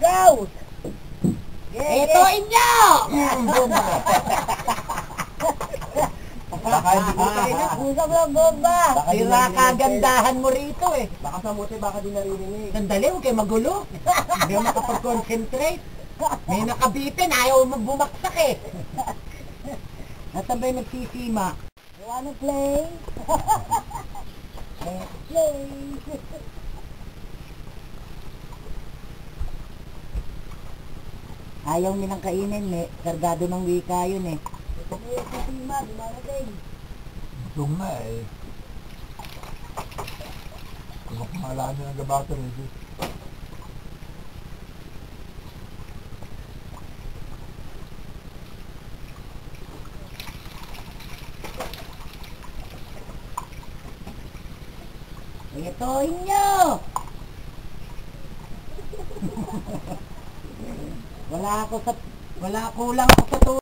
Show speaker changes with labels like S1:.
S1: Go!
S2: Ito inyo!
S3: Baka hindi ko tayo.
S1: Usap lang bomba!
S2: Sira kagandahan mo rito eh.
S3: Baka sa muti, baka di naririnig.
S2: Sandali, huwag kayo magulo. Hindi mo makapag-concentrate. May nakabipin, ayaw mo bumaksak eh. Nasaan ba yung nagsisima?
S1: You wanna play? Let's play!
S2: Ayaw nilang kainin eh. Kargado ng wika yun eh.
S1: Sima, di mana din.
S3: Gutom na eh. Kung kumalaan niya ng gabato rin.
S2: Ito inyo! Wala ako lang ako sa